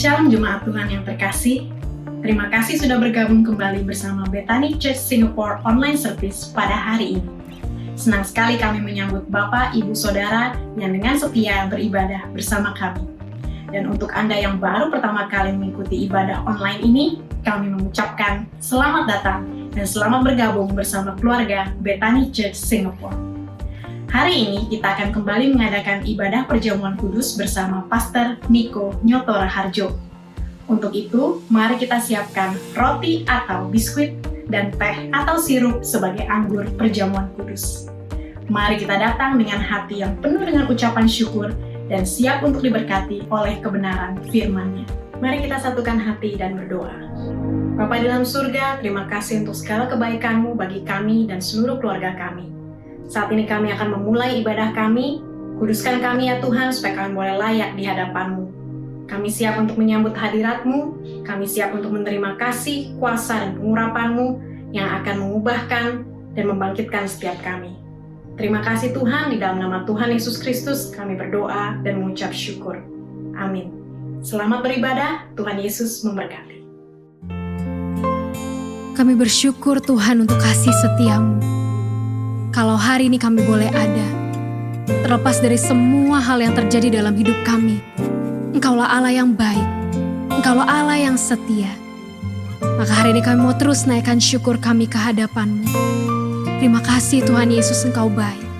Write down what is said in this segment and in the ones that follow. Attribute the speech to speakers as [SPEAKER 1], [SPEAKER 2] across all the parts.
[SPEAKER 1] Shalom Jemaat Tuhan yang terkasih. Terima kasih sudah bergabung kembali bersama Bethany Church Singapore Online Service pada hari ini. Senang sekali kami menyambut Bapak, Ibu, Saudara yang dengan setia beribadah bersama kami. Dan untuk Anda yang baru pertama kali mengikuti ibadah online ini, kami mengucapkan selamat datang dan selamat bergabung bersama keluarga Bethany Church Singapore. Hari ini kita akan kembali mengadakan ibadah perjamuan kudus bersama Pastor Niko Nyotora Harjo. Untuk itu, mari kita siapkan roti atau biskuit dan teh atau sirup sebagai anggur perjamuan kudus. Mari kita datang dengan hati yang penuh dengan ucapan syukur dan siap untuk diberkati oleh kebenaran firman-Nya. Mari kita satukan hati dan berdoa. Bapa di dalam surga, terima kasih untuk segala kebaikan-Mu bagi kami dan seluruh keluarga kami. Saat ini kami akan memulai ibadah kami. Kuduskan kami ya Tuhan, supaya kami boleh layak di hadapan-Mu. Kami siap untuk menyambut hadirat-Mu. Kami siap untuk menerima kasih, kuasa, dan pengurapan-Mu yang akan mengubahkan dan membangkitkan setiap kami. Terima kasih Tuhan, di dalam nama Tuhan Yesus Kristus kami berdoa dan mengucap syukur. Amin. Selamat beribadah, Tuhan Yesus memberkati.
[SPEAKER 2] Kami bersyukur Tuhan untuk kasih setia-Mu. Kalau hari ini kami boleh ada, terlepas dari semua hal yang terjadi dalam hidup kami, Engkaulah Allah yang baik, Engkaulah Allah yang setia. Maka hari ini kami mau terus naikkan syukur kami ke hadapan-Mu. Terima kasih Tuhan Yesus, Engkau baik.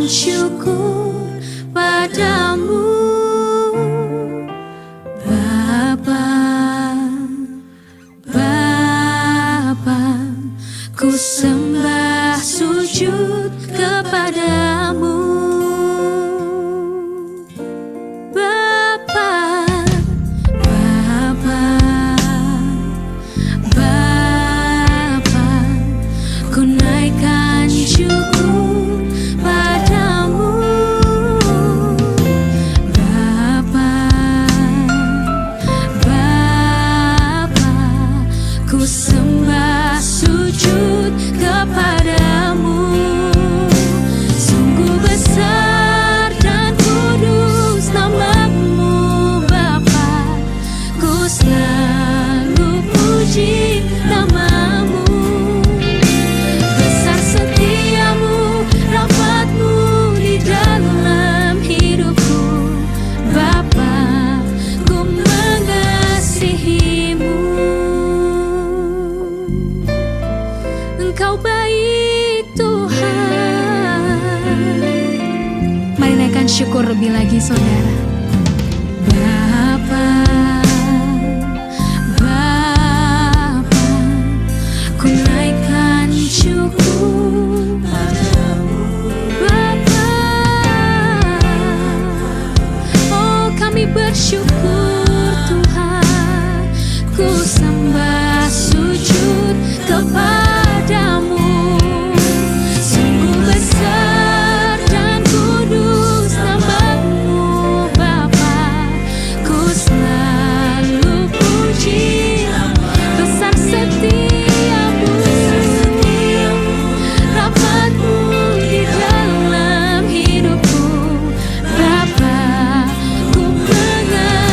[SPEAKER 3] Syukur padamu, Bapa, ku sembah sujud kepadamu, Bapa, ku naikkan syukur. Engkau baik Tuhan.
[SPEAKER 2] Mari naikkan syukur lebih lagi saudara.
[SPEAKER 3] Bapa, ku naikkan syukur padamu, Bapa. Oh, kami bersyukur Tuhan, ku sembah sujud kepadamu. Sungguh besar dan kudus nama-Mu, Bapa. Ku selalu puji besar setiamu, rahmat-Mu di dalam hidupku, Bapa. Ku mengasihi-Mu.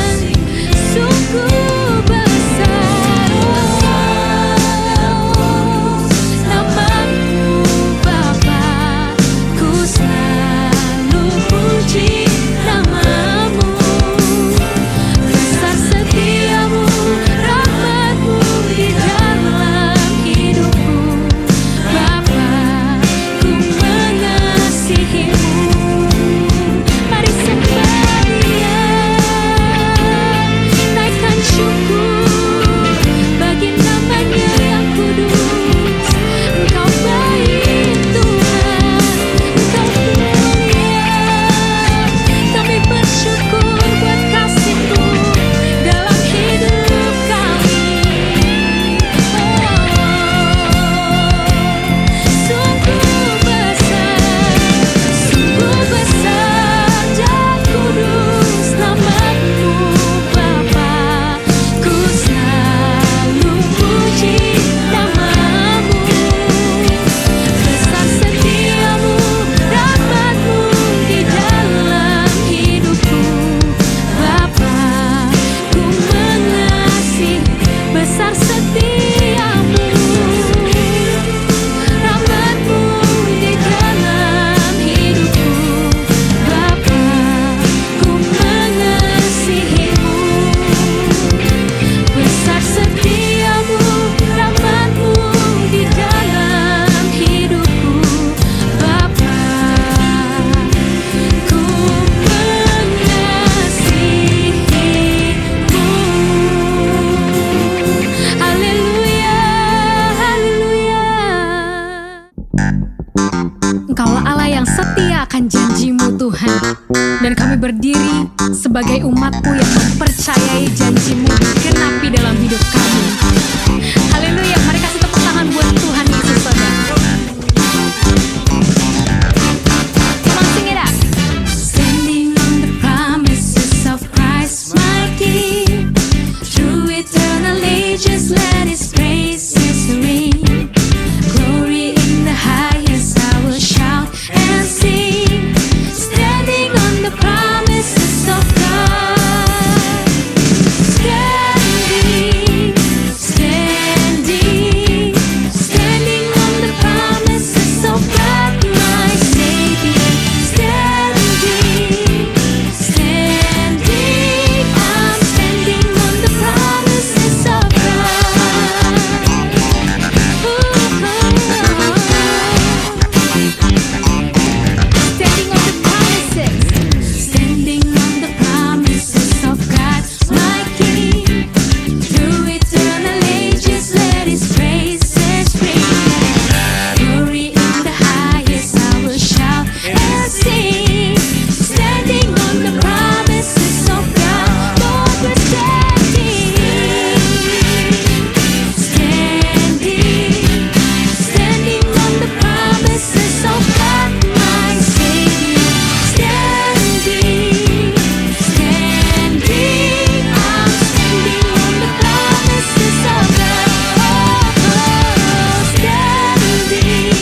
[SPEAKER 2] sebagai umat-Mu yang mempercayai janji-Mu digenapi dalam hidup kami. Haleluya, mari kasih tepuk tangan buat Tuhan Yesus, saudara. Come on, sing it out.
[SPEAKER 3] Standing on the promises of Christ, my King. Through eternal ages, let His praises ring. Glory in the highest, I will shout and sing. Standing on the promises of God. Standing, standing, standing on the promises of God, my Savior. Standing, standing, I'm standing on the promises of God.
[SPEAKER 2] Standing on the promises.
[SPEAKER 3] Standing on the promises of God, my King. Through eternal ages, let His praises ring. Glory in the highest, I will shout and sing. Standing on the promises of God, Lord, we're standing. Standing on the promises of God, my Savior. Standing, standing, I'm standing on the promises of God. Standing,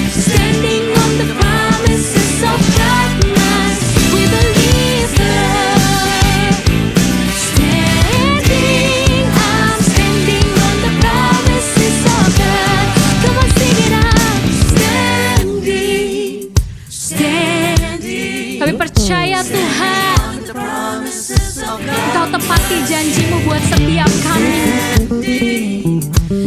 [SPEAKER 3] standing on the promises of God, we believe, Lord. Standing, I'm standing on the promises of God. Come on, sing it out. Standing, standing.
[SPEAKER 2] Kami percaya Tuhan, Engkau tepati janji-Mu buat setiap kami.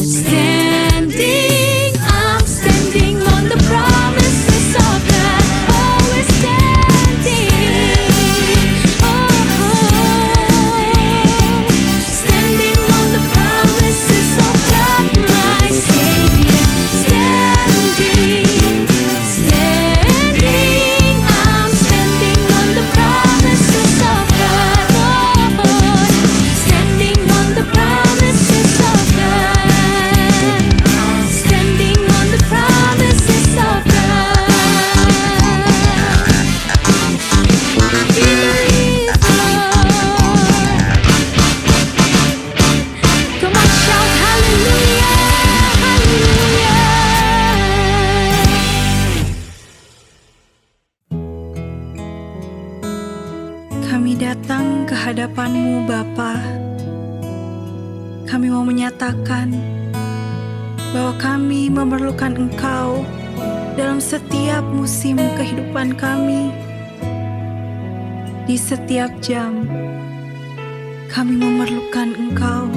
[SPEAKER 3] Standing, I'm standing on the promises of God. Oh, we're standing. Standing on the promises of God, my Savior. Standing, standing, I'm standing on the promises of God. Standing on the promises of God. Standing on the promises of God. We believe, Lord.
[SPEAKER 2] Come on, shout hallelujah, hallelujah.
[SPEAKER 4] Kami datang ke hadapan-Mu, Bapa. Kami mau menyatakan bahwa kami memerlukan Engkau dalam setiap musim kehidupan kami. Di setiap jam, kami memerlukan Engkau.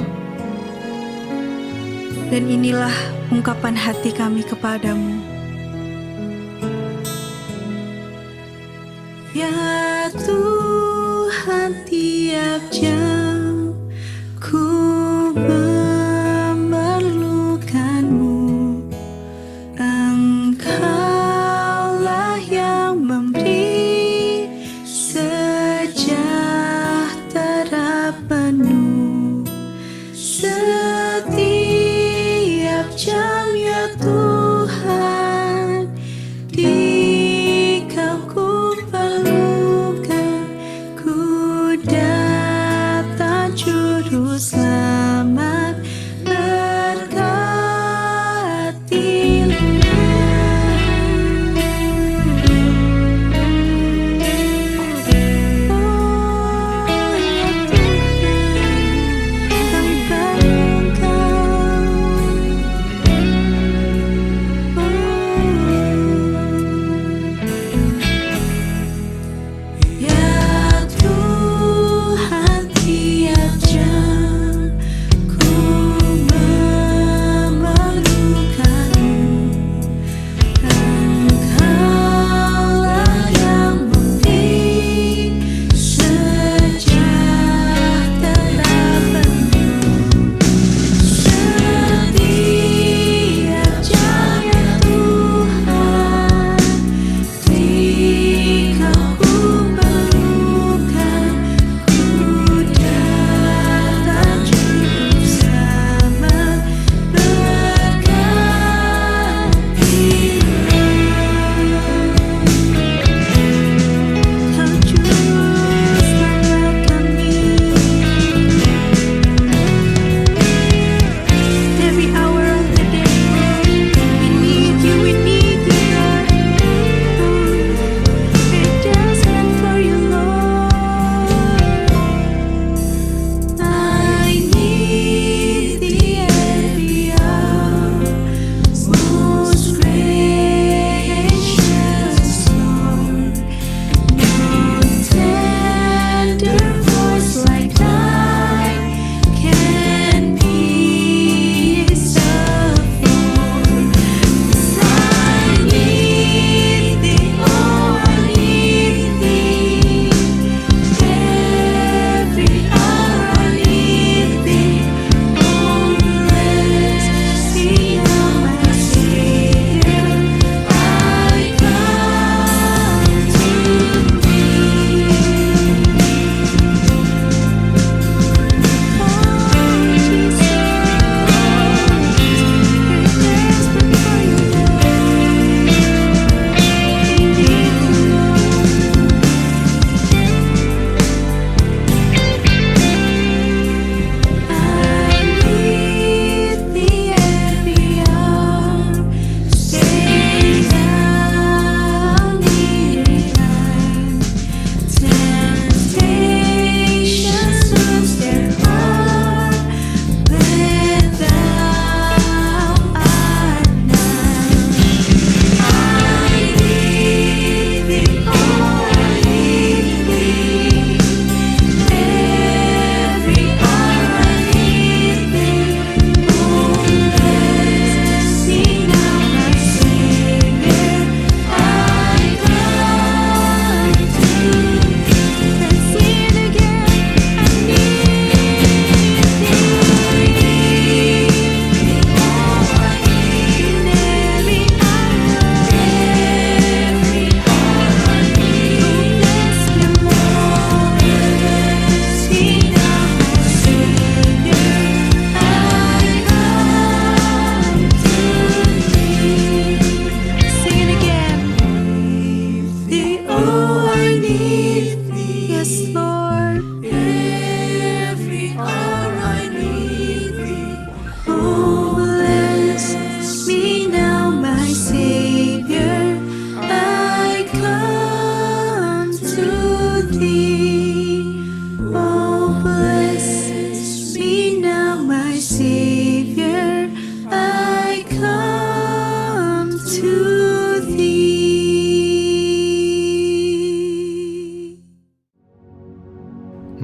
[SPEAKER 4] Dan inilah ungkapan hati kami kepadamu. Ya Tuhan, tiap jam ku memerlukan-Mu. Engkaulah yang memberi sejahtera penuh. Setiap jam, ya Tuhan, Di-Kau ku perlukan, ku datang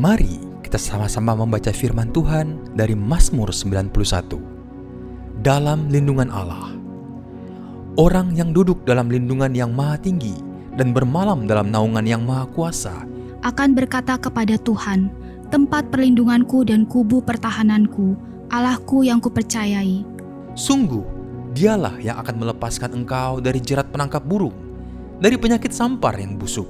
[SPEAKER 5] Mari kita sama-sama membaca firman Tuhan dari Mazmur 91. Dalam lindungan Allah. Orang yang duduk dalam lindungan yang maha tinggi dan bermalam dalam naungan yang maha kuasa
[SPEAKER 2] akan berkata kepada Tuhan, tempat perlindunganku dan kubu pertahananku, Allahku yang kupercayai.
[SPEAKER 5] Sungguh, dialah yang akan melepaskan engkau dari jerat penangkap burung, dari penyakit sampar yang busuk.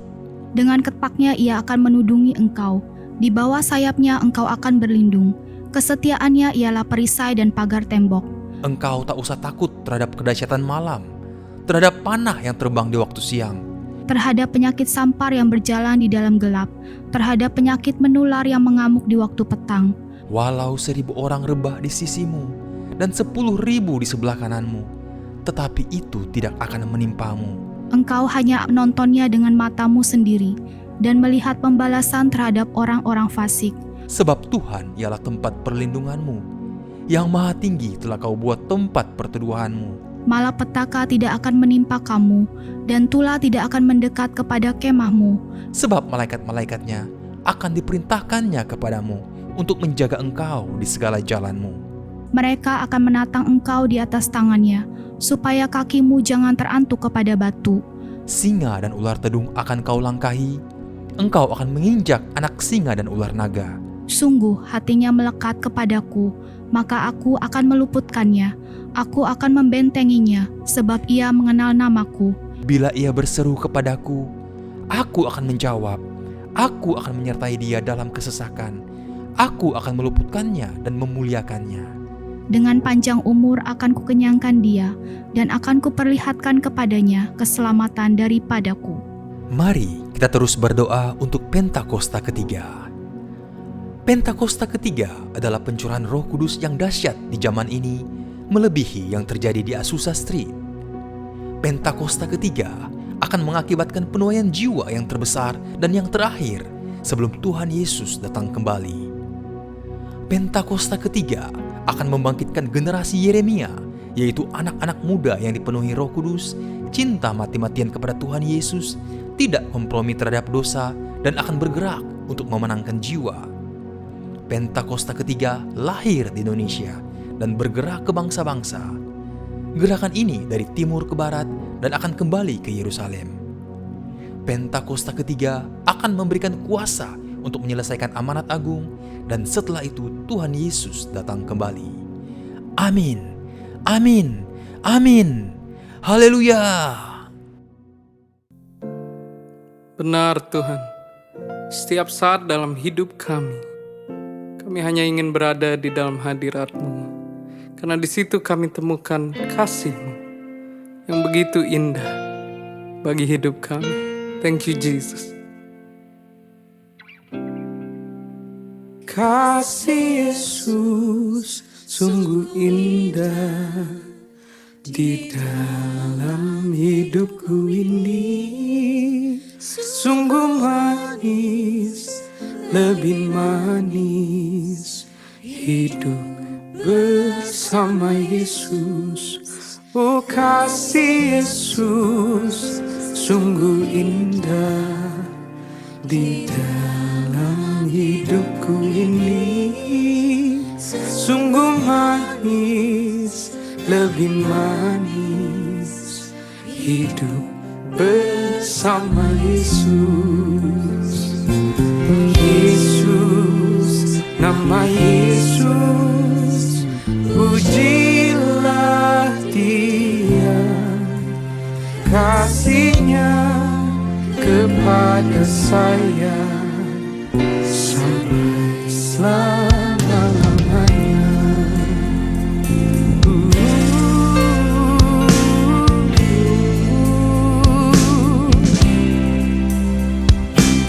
[SPEAKER 2] Dengan ketpaknya ia akan menudungi engkau, di bawah sayapnya engkau akan berlindung. Kesetiaannya ialah perisai dan pagar tembok.
[SPEAKER 5] Engkau tak usah takut terhadap kedahsyatan malam, terhadap panah yang terbang di waktu siang,
[SPEAKER 2] Terhadap penyakit sampar yang berjalan di dalam gelap, terhadap penyakit menular yang mengamuk di waktu petang.
[SPEAKER 5] walau 1,000 orang rebah di sisimu dan 10.000 di sebelah kananmu, tetapi itu tidak akan menimpamu.
[SPEAKER 2] Engkau hanya menontonnya dengan matamu sendiri dan melihat pembalasan terhadap orang-orang fasik.
[SPEAKER 5] Sebab Tuhan ialah tempat perlindunganmu, yang maha tinggi telah kau buat tempat perteduhanmu.
[SPEAKER 2] Malapetaka tidak akan menimpa kamu, dan tulah tidak akan mendekat kepada kemahmu.
[SPEAKER 5] Sebab malaikat-malaikatnya akan diperintahkannya kepadamu untuk menjaga engkau di segala jalanmu.
[SPEAKER 2] Mereka akan menatang engkau di atas tangannya, supaya kakimu jangan terantuk kepada batu.
[SPEAKER 5] Singa dan ular tedung akan kau langkahi, engkau akan menginjak anak singa dan ular naga.
[SPEAKER 2] Sungguh hatinya melekat kepadaku, maka aku akan meluputkannya. Aku akan membentenginya, sebab ia mengenal namaku.
[SPEAKER 5] Bila ia berseru kepadaku, aku akan menjawab. Aku akan menyertai dia dalam kesesakan. Aku akan meluputkannya dan memuliakannya.
[SPEAKER 2] Dengan panjang umur akan kukenyangkan dia, dan akan kuperlihatkan kepadanya keselamatan daripadaku.
[SPEAKER 5] Mari kita terus berdoa untuk Pentakosta ketiga. Pentakosta ketiga adalah pencurahan Roh Kudus yang dahsyat di zaman ini, melebihi yang terjadi di Azusa Street. Pentakosta ketiga akan mengakibatkan penuaian jiwa yang terbesar dan yang terakhir sebelum Tuhan Yesus datang kembali. Pentakosta ketiga akan membangkitkan generasi Yeremia, yaitu anak-anak muda yang dipenuhi Roh Kudus, cinta mati-matian kepada Tuhan Yesus, tidak kompromi terhadap dosa, dan akan bergerak untuk memenangkan jiwa. Pentakosta ketiga lahir di Indonesia dan bergerak ke bangsa-bangsa. Gerakan ini dari timur ke barat dan akan kembali ke Yerusalem. Pentakosta ketiga akan memberikan kuasa untuk menyelesaikan amanat agung, dan setelah itu Tuhan Yesus datang kembali. Amin, amin, amin. Haleluya.
[SPEAKER 6] Benar Tuhan, setiap saat dalam hidup kami hanya ingin berada di dalam hadirat-Mu, karena di situ kami temukan kasih-Mu yang begitu indah bagi hidup kami. Thank you Jesus. Kasih Yesus sungguh indah di dalam hidupku ini, sungguh manis, lebih manis hidup bersama Yesus. Oh kasih Yesus sungguh indah di dalam hidupku ini, sungguh manis, lebih manis hidup bersama Yesus. Yesus, nama Yesus, pujilah Dia, kasih-Nya kepada saya sampai selama-lamanya.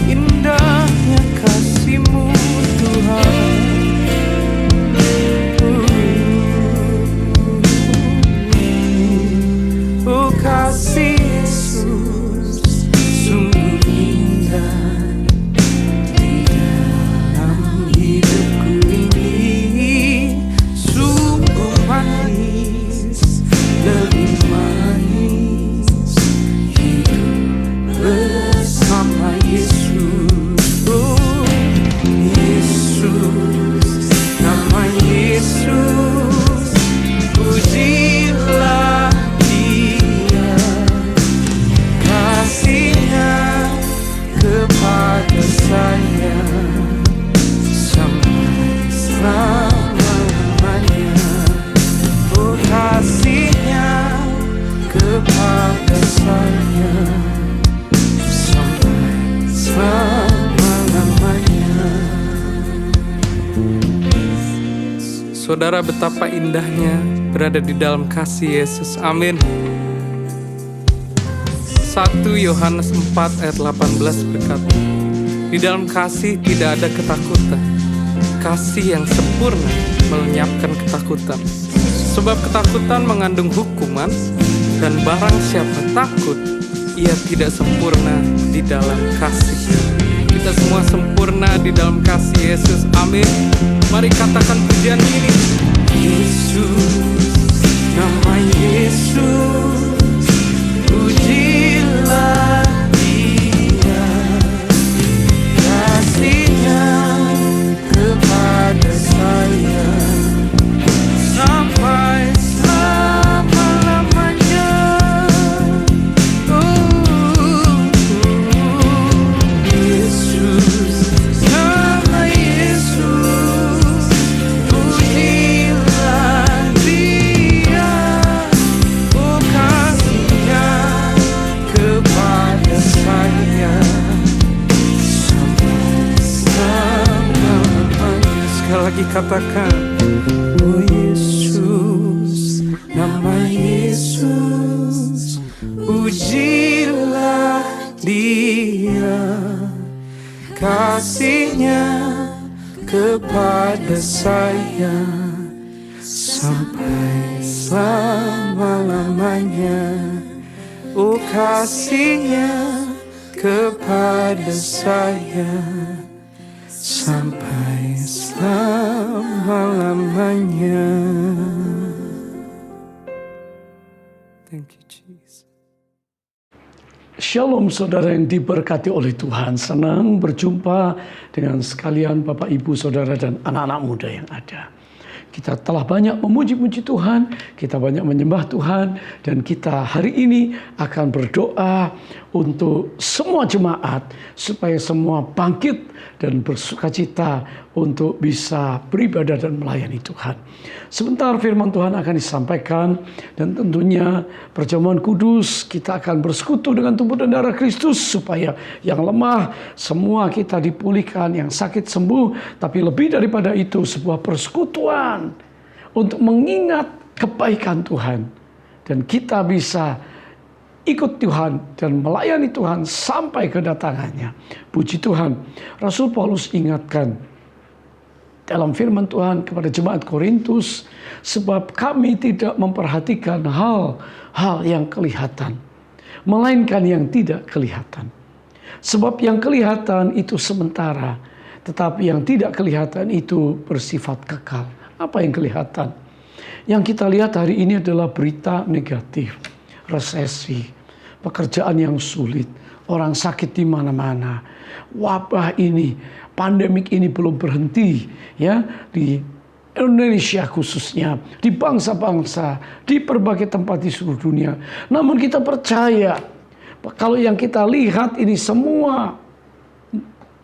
[SPEAKER 6] Indahnya kasih-Mu Tuhan. Oh kasih Yesus sungguh indah di dalam hidupku saudara betapa indahnya berada di dalam kasih Yesus. Amin. 1 Yohanes 4 ayat 18 berkata, di dalam kasih tidak ada ketakutan. Kasih yang sempurna melenyapkan ketakutan. Sebab ketakutan mengandung hukuman, dan barang siapa takut, ia tidak sempurna di dalam kasih. Kita semua sempurna di dalam kasih Yesus. Amin. Mari katakan pujian ini. Yesus, nama Yesus, pujilah Dia, kasih-Nya kepada saya sampai selama-lamanya. Yesus, nama Yesus, pujilah Dia, oh kasih-Nya kepada saya sampai selama-lamanya. Sekali lagi katakan, oh Yesus, nama Yesus, pujilah Dia, kasih-Nya kepada saya sampai selama-lamanya. Oh kasih-Nya kepada saya sampai selama-lamanya. Thank you, Jesus.
[SPEAKER 7] Shalom saudara yang diberkati oleh Tuhan. Senang berjumpa dengan sekalian Bapak, Ibu, Saudara, dan anak-anak muda yang ada. Kita telah banyak memuji-muji Tuhan, kita banyak menyembah Tuhan, dan kita hari ini akan berdoa untuk semua jemaat supaya semua bangkit dan bersukacita untuk bisa beribadah dan melayani Tuhan. Sebentar firman Tuhan akan disampaikan, dan tentunya perjamuan kudus kita akan bersekutu dengan tubuh dan darah Kristus supaya yang lemah semua kita dipulihkan, yang sakit sembuh, tapi lebih daripada itu sebuah persekutuan untuk mengingat kebaikan Tuhan, dan kita bisa ikut Tuhan dan melayani Tuhan sampai kedatangannya. Puji Tuhan. Rasul Paulus ingatkan dalam firman Tuhan kepada jemaat Korintus, sebab kami tidak memperhatikan hal-hal yang kelihatan, melainkan yang tidak kelihatan. Sebab yang kelihatan itu sementara, tetapi yang tidak kelihatan itu bersifat kekal. Apa yang kelihatan? Yang kita lihat hari ini adalah berita negatif, resesi, pekerjaan yang sulit, orang sakit di mana-mana, wabah ini, pandemik ini belum berhenti, ya, di Indonesia khususnya, di bangsa-bangsa, di berbagai tempat di seluruh dunia. Namun kita percaya kalau yang kita lihat ini semua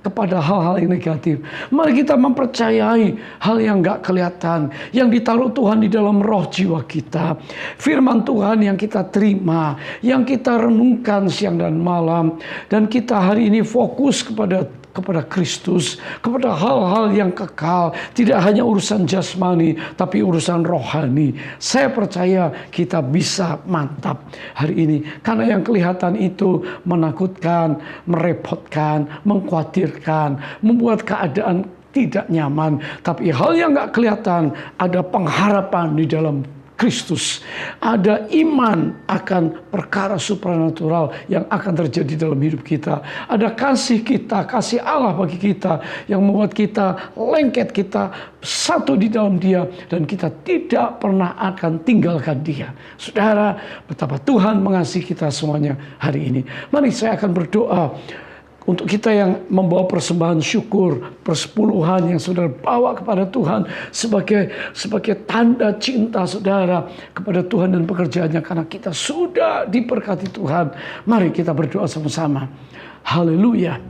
[SPEAKER 7] kepada hal-hal yang negatif, mari kita mempercayai hal yang gak kelihatan, yang ditaruh Tuhan di dalam roh jiwa kita. Firman Tuhan yang kita terima, yang kita renungkan siang dan malam, dan kita hari ini fokus kepada Kristus, kepada hal-hal yang kekal, tidak hanya urusan jasmani, tapi urusan rohani. Saya percaya kita bisa mantap hari ini, karena yang kelihatan itu menakutkan, merepotkan, mengkhawatirkan, membuat keadaan tidak nyaman. Tapi hal yang gak kelihatan, ada pengharapan di dalam Kristus, ada iman akan perkara supranatural yang akan terjadi dalam hidup kita, ada kasih kita, kasih Allah bagi kita yang membuat kita lengket, kita satu di dalam Dia, dan kita tidak pernah akan tinggalkan Dia. Saudara, betapa Tuhan mengasihi kita semuanya hari ini. Mari saya akan berdoa untuk kita yang membawa persembahan syukur, persepuluhan yang saudara bawa kepada Tuhan sebagai tanda cinta saudara kepada Tuhan dan pekerjaannya, karena kita sudah diberkati Tuhan. Mari kita berdoa sama-sama. Haleluya.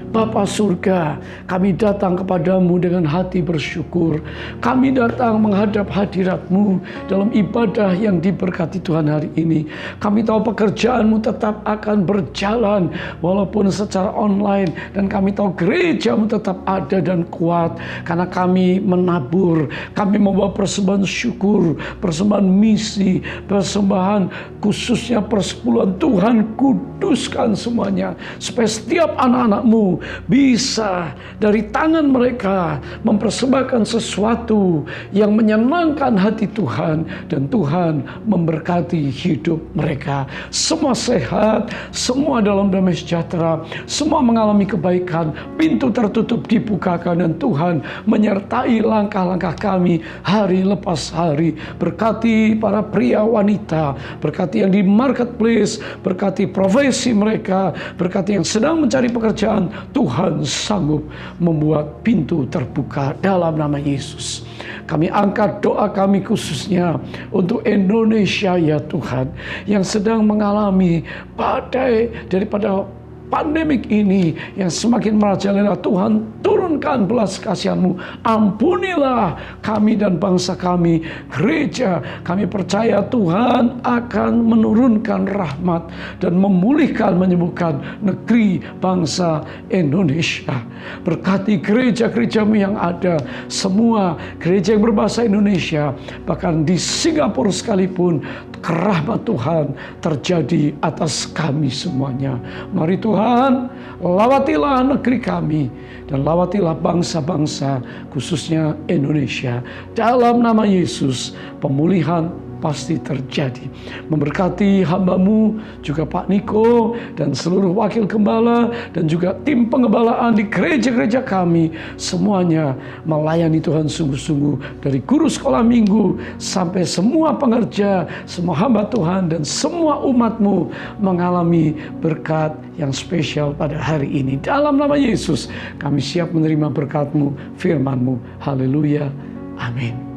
[SPEAKER 7] Bapa surga, kami datang kepadamu dengan hati bersyukur. Kami datang menghadap hadirat-Mu dalam ibadah yang diberkati Tuhan hari ini. Kami tahu pekerjaan-Mu tetap akan berjalan walaupun secara online. Dan kami tahu gereja-Mu tetap ada dan kuat. Karena kami menabur, kami membawa persembahan syukur, persembahan misi, persembahan khususnya persepuluhan. Tuhan, kuduskan semuanya supaya setiap anak-anak-Mu bisa dari tangan mereka mempersembahkan sesuatu yang menyenangkan hati Tuhan, dan Tuhan memberkati hidup mereka. Semua sehat, semua dalam damai sejahtera, semua mengalami kebaikan, pintu tertutup dibukakan, dan Tuhan menyertai langkah-langkah kami hari lepas hari. Berkati para pria wanita, berkati yang di marketplace, berkati profesi mereka, berkati yang sedang mencari pekerjaan. Tuhan sanggup membuat pintu terbuka dalam nama Yesus. Kami angkat doa kami khususnya untuk Indonesia ya Tuhan, yang sedang mengalami badai daripada pandemik ini yang semakin merajalela. Tuhan, turunkan belas kasihan-Mu. Ampunilah kami dan bangsa kami, gereja. Kami percaya Tuhan akan menurunkan rahmat dan memulihkan, menyembuhkan negeri bangsa Indonesia. Berkati gereja-gereja-Mu yang ada, semua gereja yang berbahasa Indonesia, bahkan di Singapura sekalipun, kerahmat Tuhan terjadi atas kami semuanya. Mari Tuhan, lawatilah negeri kami dan lawatilah bangsa-bangsa, khususnya Indonesia. Dalam nama Yesus, pemulihan pasti terjadi. Memberkati hamba-Mu juga Pak Niko dan seluruh wakil gembala dan juga tim pengembalaan di gereja-gereja kami. Semuanya melayani Tuhan sungguh-sungguh, dari guru sekolah minggu sampai semua pengerja, semua hamba Tuhan dan semua umat-Mu mengalami berkat yang spesial pada hari ini. Dalam nama Yesus kami siap menerima berkat-Mu, firman-Mu. Haleluya. Amin.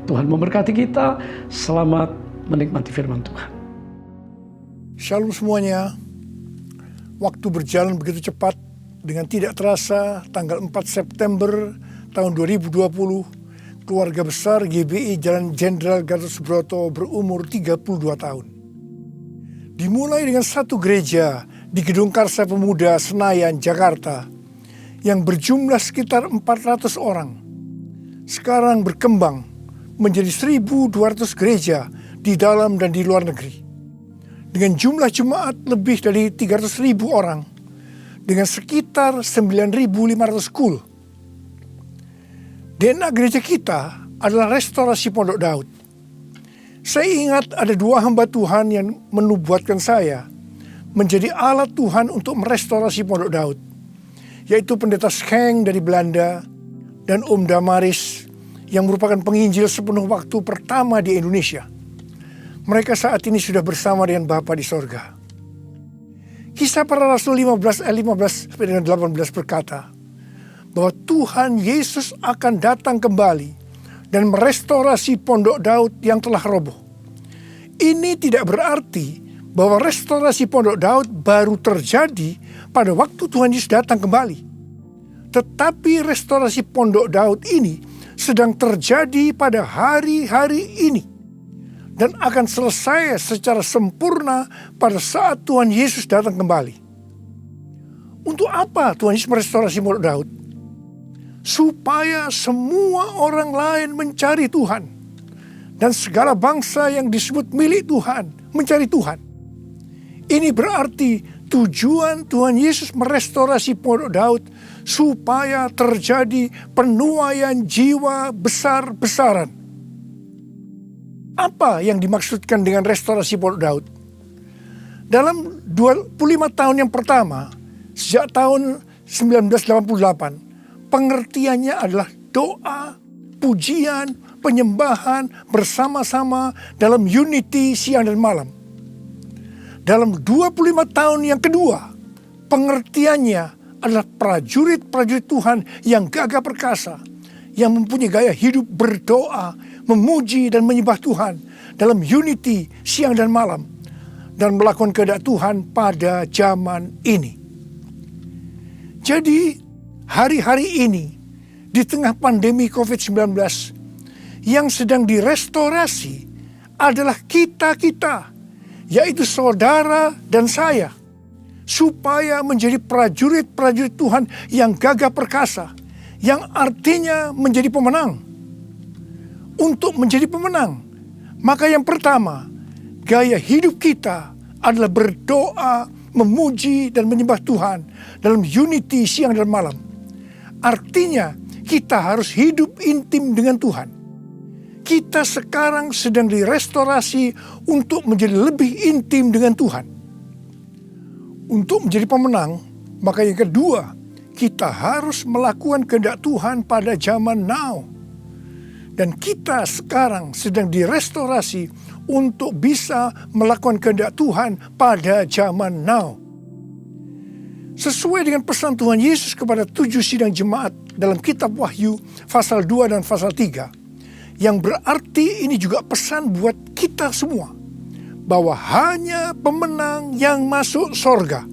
[SPEAKER 7] Tuhan memberkati kita. Selamat menikmati firman Tuhan.
[SPEAKER 8] Shalom semuanya. Waktu berjalan begitu cepat. Dengan tidak terasa, tanggal 4 September tahun 2020, keluarga besar GBI Jalan Jenderal Gatot Subroto berumur 32 tahun. Dimulai dengan satu gereja di Gedung Karsa Pemuda Senayan, Jakarta, yang berjumlah sekitar 400 orang. Sekarang berkembang menjadi 1.200 gereja di dalam dan di luar negeri. Dengan jumlah jemaat lebih dari 300.000 orang, dengan sekitar 9.500 school. DNA gereja kita adalah restorasi Pondok Daud. Saya ingat ada 2 hamba Tuhan yang menubuatkan saya menjadi alat Tuhan untuk merestorasi Pondok Daud, yaitu Pendeta Scheng dari Belanda dan Om Damaris yang merupakan penginjil sepenuh waktu pertama di Indonesia. Mereka saat ini sudah bersama dengan Bapa di sorga. Kisah Para Rasul 15 ayat 15 sampai dengan 18 berkata bahwa Tuhan Yesus akan datang kembali dan merestorasi Pondok Daud yang telah roboh. Ini tidak berarti bahwa restorasi Pondok Daud baru terjadi pada waktu Tuhan Yesus datang kembali. Tetapi restorasi Pondok Daud ini sedang terjadi pada hari-hari ini dan akan selesai secara sempurna pada saat Tuhan Yesus datang kembali. Untuk apa Tuhan Yesus merestorasi Pondok Daud? Supaya semua orang lain mencari Tuhan dan segala bangsa yang disebut milik Tuhan mencari Tuhan. Ini berarti tujuan Tuhan Yesus merestorasi Pondok Daud supaya terjadi penuaian jiwa besar-besaran. Apa yang dimaksudkan dengan restorasi Pondok Daud? Dalam 25 tahun yang pertama, sejak tahun 1988, pengertiannya adalah doa, pujian, penyembahan bersama-sama dalam unity siang dan malam. Dalam 25 tahun yang kedua, pengertiannya adalah prajurit-prajurit Tuhan yang gagah perkasa, yang mempunyai gaya hidup berdoa, memuji dan menyembah Tuhan dalam unity siang dan malam, dan melakukan kehendak Tuhan pada zaman ini. Jadi hari-hari ini di tengah pandemi COVID-19 yang sedang direstorasi adalah kita-kita, yaitu saudara dan saya, supaya menjadi prajurit-prajurit Tuhan yang gagah perkasa, yang artinya menjadi pemenang. Untuk menjadi pemenang, maka yang pertama, gaya hidup kita adalah berdoa, memuji dan menyembah Tuhan dalam unity siang dan malam. Artinya kita harus hidup intim dengan Tuhan. Kita sekarang sedang direstorasi untuk menjadi lebih intim dengan Tuhan. Untuk menjadi pemenang, maka yang kedua, kita harus melakukan kehendak Tuhan pada zaman now. Dan kita sekarang sedang direstorasi untuk bisa melakukan kehendak Tuhan pada zaman now. Sesuai dengan pesan Tuhan Yesus kepada 7 sidang jemaat dalam kitab Wahyu pasal 2 dan pasal 3. Yang berarti ini juga pesan buat kita semua. Bahwa hanya pemenang yang masuk sorga.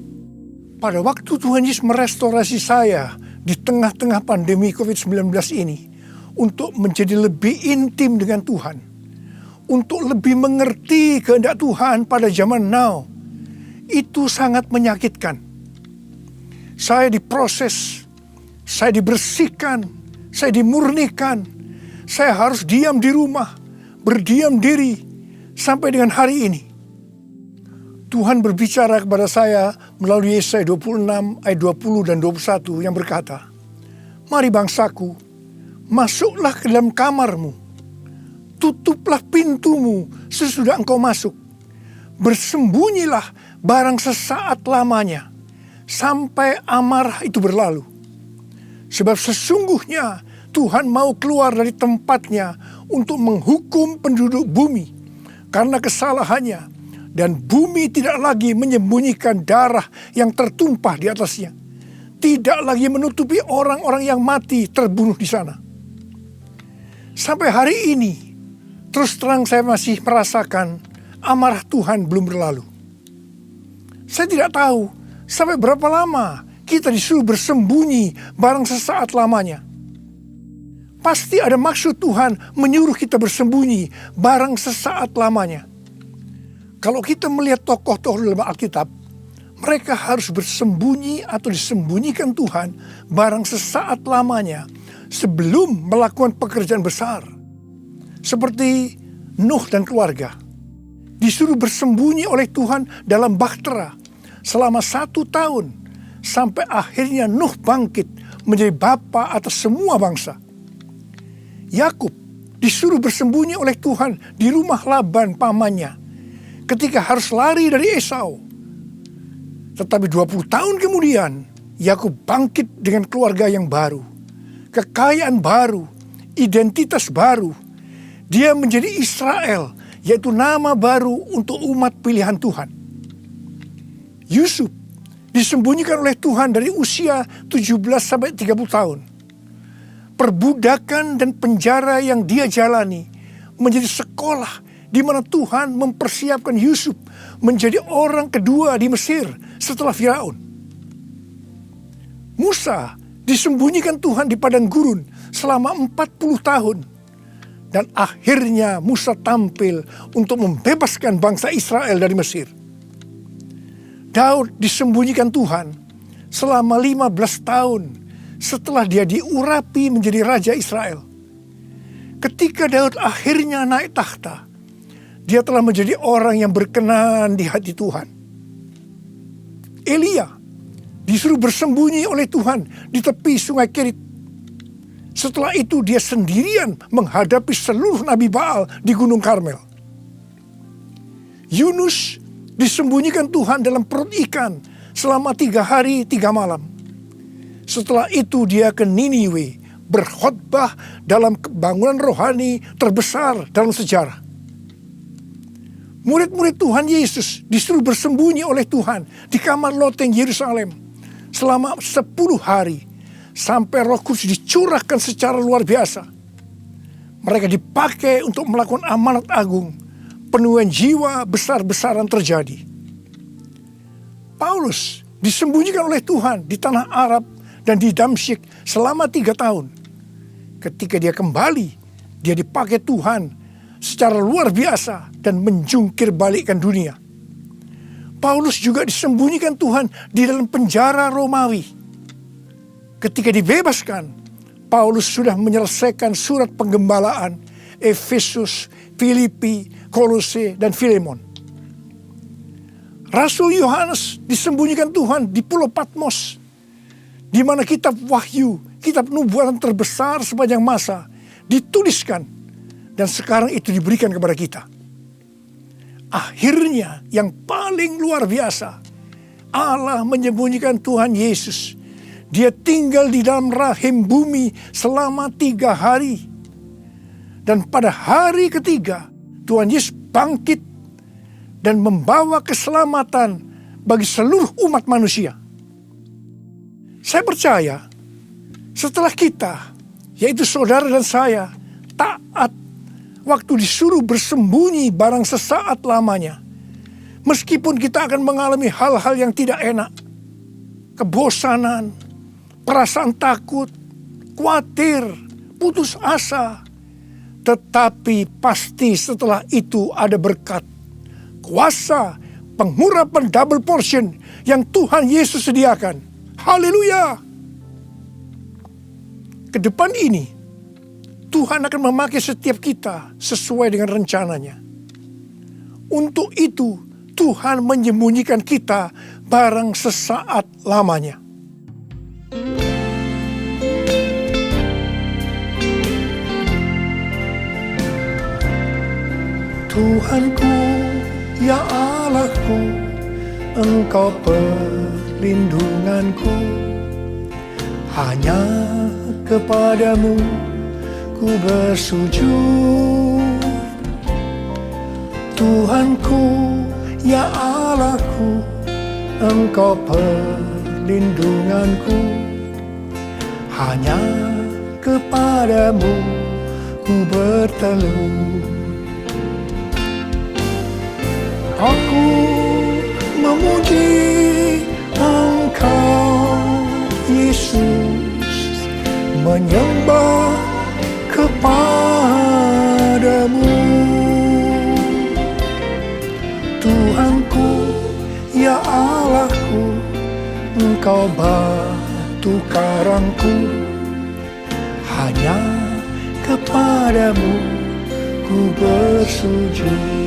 [SPEAKER 8] Pada waktu Tuhan Yesus merestorasi saya di tengah-tengah pandemi COVID-19 ini. Untuk menjadi lebih intim dengan Tuhan. Untuk lebih mengerti kehendak Tuhan pada zaman now. Itu sangat menyakitkan. Saya diproses, saya dibersihkan, saya dimurnikan. Saya harus diam di rumah, berdiam diri sampai dengan hari ini. Tuhan berbicara kepada saya melalui Yesaya 26 ayat 20 dan 21 yang berkata, "Mari bangsaku, masuklah ke dalam kamarmu, tutuplah pintumu sesudah engkau masuk. Bersembunyilah barang sesaat lamanya, sampai amarah itu berlalu. Sebab sesungguhnya Tuhan mau keluar dari tempatnya untuk menghukum penduduk bumi karena kesalahannya, dan bumi tidak lagi menyembunyikan darah yang tertumpah di atasnya. Tidak lagi menutupi orang-orang yang mati terbunuh di sana." Sampai hari ini, terus terang saya masih merasakan amarah Tuhan belum berlalu. Saya tidak tahu sampai berapa lama kita disuruh bersembunyi barang sesaat lamanya. Pasti ada maksud Tuhan menyuruh kita bersembunyi barang sesaat lamanya. Kalau kita melihat tokoh-tokoh dalam Alkitab, mereka harus bersembunyi atau disembunyikan Tuhan barang sesaat lamanya sebelum melakukan pekerjaan besar. Seperti Nuh dan keluarga. Disuruh bersembunyi oleh Tuhan dalam bahtera selama 1 tahun. Sampai akhirnya Nuh bangkit menjadi bapa atas semua bangsa. Yakub disuruh bersembunyi oleh Tuhan di rumah Laban pamannya ketika harus lari dari Esau. Tetapi 20 tahun kemudian Yakub bangkit dengan keluarga yang baru, kekayaan baru, identitas baru. Dia menjadi Israel, yaitu nama baru untuk umat pilihan Tuhan. Yusuf disembunyikan oleh Tuhan dari usia 17 sampai 30 tahun. Perbudakan dan penjara yang dia jalani menjadi sekolah di mana Tuhan mempersiapkan Yusuf menjadi orang kedua di Mesir setelah Firaun. Musa disembunyikan Tuhan di padang gurun selama 40 tahun. Dan akhirnya Musa tampil untuk membebaskan bangsa Israel dari Mesir. Daud disembunyikan Tuhan selama 15 tahun setelah dia diurapi menjadi raja Israel. Ketika Daud akhirnya naik takhta, dia telah menjadi orang yang berkenan di hati Tuhan. Elia disuruh bersembunyi oleh Tuhan di tepi sungai Kerit. Setelah itu dia sendirian menghadapi seluruh Nabi Baal di Gunung Karmel. Yunus disembunyikan Tuhan dalam perut ikan selama 3 hari 3 malam. Setelah itu dia ke Niniwe berkhotbah dalam bangunan rohani terbesar dalam sejarah. Murid-murid Tuhan Yesus disuruh bersembunyi oleh Tuhan di kamar loteng Yerusalem selama 10 hari. Sampai Roh Kudus dicurahkan secara luar biasa. Mereka dipakai untuk melakukan amanat agung. Penuaian jiwa besar-besaran terjadi. Paulus disembunyikan oleh Tuhan di tanah Arab dan di Damsyik selama 3 tahun. Ketika dia kembali, dia dipakai Tuhan secara luar biasa dan menjungkir balikkan dunia. Paulus juga disembunyikan Tuhan di dalam penjara Romawi. Ketika dibebaskan, Paulus sudah menyelesaikan surat penggembalaan Efesus, Filipi, Kolose, dan Filemon. Rasul Yohanes disembunyikan Tuhan di Pulau Patmos, di mana kitab Wahyu, kitab nubuatan terbesar sepanjang masa, dituliskan dan sekarang itu diberikan kepada kita. Akhirnya yang paling luar biasa, Allah menyembunyikan Tuhan Yesus. Dia tinggal di dalam rahim bumi selama 3 hari. Dan pada hari ketiga, Tuhan Yesus bangkit dan membawa keselamatan bagi seluruh umat manusia. Saya percaya setelah kita, yaitu saudara dan saya, taat waktu disuruh bersembunyi barang sesaat lamanya, meskipun kita akan mengalami hal-hal yang tidak enak, kebosanan, perasaan takut, khawatir, putus asa, tetapi pasti setelah itu ada berkat, kuasa, pengurapan double portion yang Tuhan Yesus sediakan. Haleluya! Ke depan ini, Tuhan akan memakai setiap kita sesuai dengan rencananya. Untuk itu, Tuhan menyembunyikan kita barang sesaat lamanya. Tuhanku, ya Allahku, Engkau perlindunganku. Hanya kepadamu ku bersujud. Tuhanku, ya Allahku, Engkau perlindunganku. Hanya kepadamu ku bertelut. Aku memuji Engkau, Yesus, menyembah kepadamu. Tuhanku, ya Allahku, Engkau batu karangku. Hanya kepadamu ku bersujud.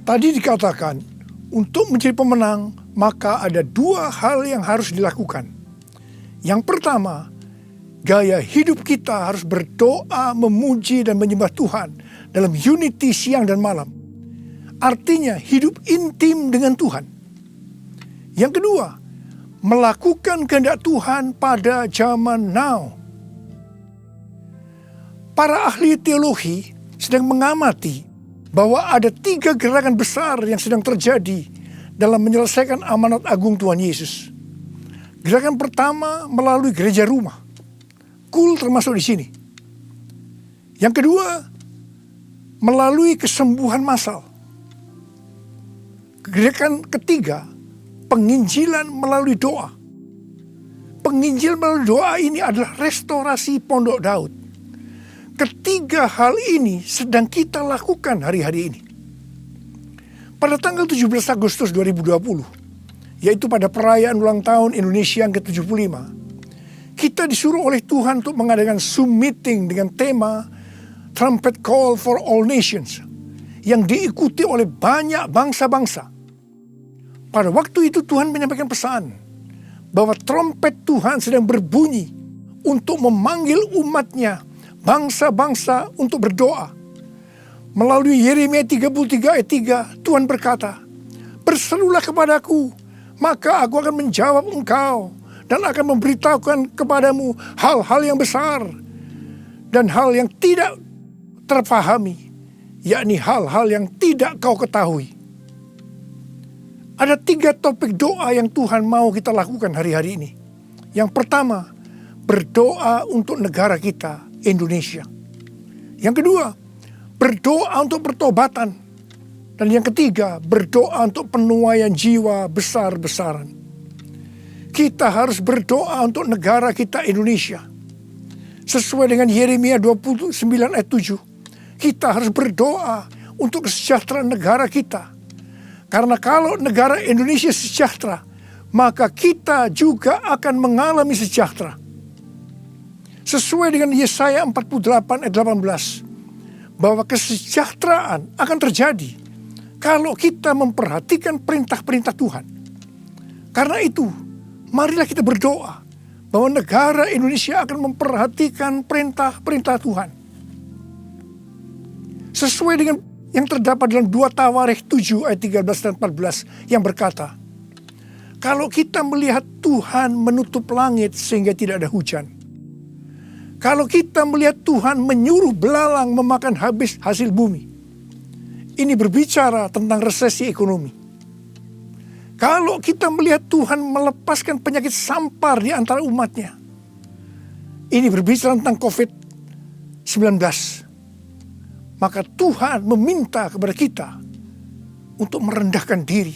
[SPEAKER 8] Tadi dikatakan, untuk menjadi pemenang, maka ada 2 hal yang harus dilakukan. Yang pertama, gaya hidup kita harus berdoa, memuji, dan menyembah Tuhan dalam unity siang dan malam. Artinya, hidup intim dengan Tuhan. Yang kedua, melakukan kehendak Tuhan pada zaman now. Para ahli teologi sedang mengamati bahwa ada 3 gerakan besar yang sedang terjadi dalam menyelesaikan amanat agung Tuhan Yesus. Gerakan pertama melalui gereja rumah. Kul termasuk di sini. Yang kedua, melalui kesembuhan massal. Gerakan ketiga, penginjilan melalui doa. Penginjilan melalui doa ini adalah restorasi Pondok Daud. Ketiga hal ini sedang kita lakukan hari-hari ini. Pada tanggal 17 Agustus 2020, yaitu pada perayaan ulang tahun Indonesia yang ke-75, kita disuruh oleh Tuhan untuk mengadakan Zoom meeting dengan tema Trumpet Call for All Nations, yang diikuti oleh banyak bangsa-bangsa. Pada waktu itu Tuhan menyampaikan pesan bahwa trompet Tuhan sedang berbunyi untuk memanggil umatnya, bangsa-bangsa, untuk berdoa. Melalui Yeremia 33 ayat 3, Tuhan berkata, "Berserulah kepadaku, maka aku akan menjawab engkau dan akan memberitahukan kepadamu hal-hal yang besar dan hal yang tidak terpahami, yakni hal-hal yang tidak kau ketahui." Ada 3 topik doa yang Tuhan mau kita lakukan hari-hari ini. Yang pertama, berdoa untuk negara kita, Indonesia. Yang kedua, berdoa untuk pertobatan. Dan yang ketiga, berdoa untuk penuaian jiwa besar-besaran. Kita harus berdoa untuk negara kita Indonesia. Sesuai dengan Yeremia 29 ayat 7. Kita harus berdoa untuk kesejahteraan negara kita. Karena kalau negara Indonesia sejahtera, maka kita juga akan mengalami sejahtera. Sesuai dengan Yesaya 48 ayat 18. Bahwa kesejahteraan akan terjadi kalau kita memperhatikan perintah-perintah Tuhan. Karena itu, marilah kita berdoa bahwa negara Indonesia akan memperhatikan perintah-perintah Tuhan. Sesuai dengan yang terdapat dalam 2 Tawarikh 7 ayat 13 dan 14 yang berkata, kalau kita melihat Tuhan menutup langit sehingga tidak ada hujan. Kalau kita melihat Tuhan menyuruh belalang memakan habis hasil bumi. Ini berbicara tentang resesi ekonomi. Kalau kita melihat Tuhan melepaskan penyakit sampar di antara umatnya. Ini berbicara tentang COVID-19. Maka Tuhan meminta kepada kita untuk merendahkan diri.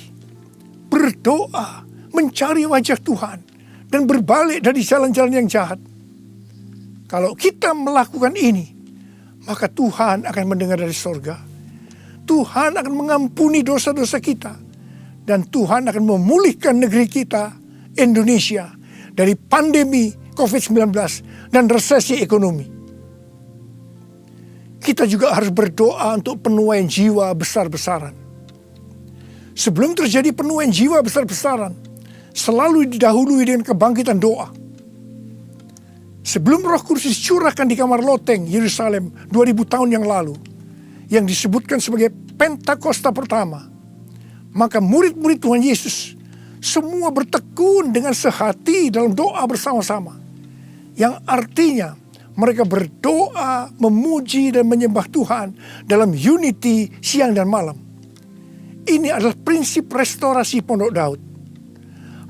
[SPEAKER 8] Berdoa, mencari wajah Tuhan. Dan berbalik dari jalan-jalan yang jahat. Kalau kita melakukan ini, maka Tuhan akan mendengar dari sorga. Tuhan akan mengampuni dosa-dosa kita. Dan Tuhan akan memulihkan negeri kita, Indonesia, dari pandemi COVID-19 dan resesi ekonomi. Kita juga harus berdoa untuk penuaian jiwa besar-besaran. Sebelum terjadi penuaian jiwa besar-besaran, selalu didahului dengan kebangkitan doa. Sebelum Roh Kudus dicurahkan di kamar loteng Yerusalem 2000 tahun yang lalu, yang disebutkan sebagai Pentakosta pertama, maka murid-murid Tuhan Yesus semua bertekun dengan sehati dalam doa bersama-sama, yang artinya mereka berdoa, memuji dan menyembah Tuhan dalam unity siang dan malam. Ini adalah prinsip restorasi Pondok Daud.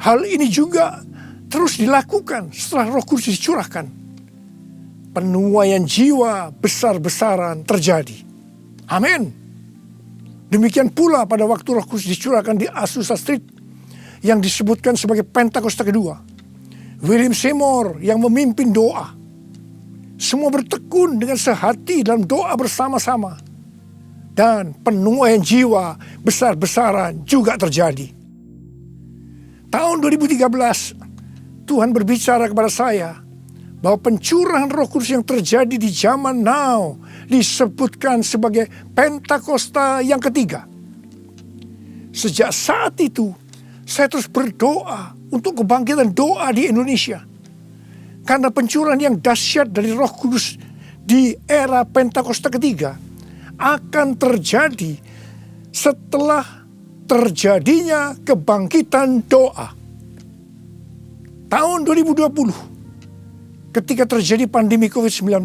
[SPEAKER 8] Hal ini juga terus dilakukan setelah Roh Kudus dicurahkan. Penuaian jiwa besar-besaran terjadi. Amin. Demikian pula pada waktu Roh Kudus dicurahkan di Azusa Street yang disebutkan sebagai Pentakosta kedua. William Seymour yang memimpin doa. Semua bertekun dengan sehati dalam doa bersama-sama. Dan penuaian jiwa besar-besaran juga terjadi. Tahun 2013, Tuhan berbicara kepada saya bahwa pencurahan Roh Kudus yang terjadi di zaman now disebutkan sebagai Pentakosta yang ketiga. Sejak saat itu, saya terus berdoa untuk kebangkitan doa di Indonesia. Karena pencurahan yang dahsyat dari Roh Kudus di era Pentakosta ketiga akan terjadi setelah terjadinya kebangkitan doa. Tahun 2020, ketika terjadi pandemi COVID-19,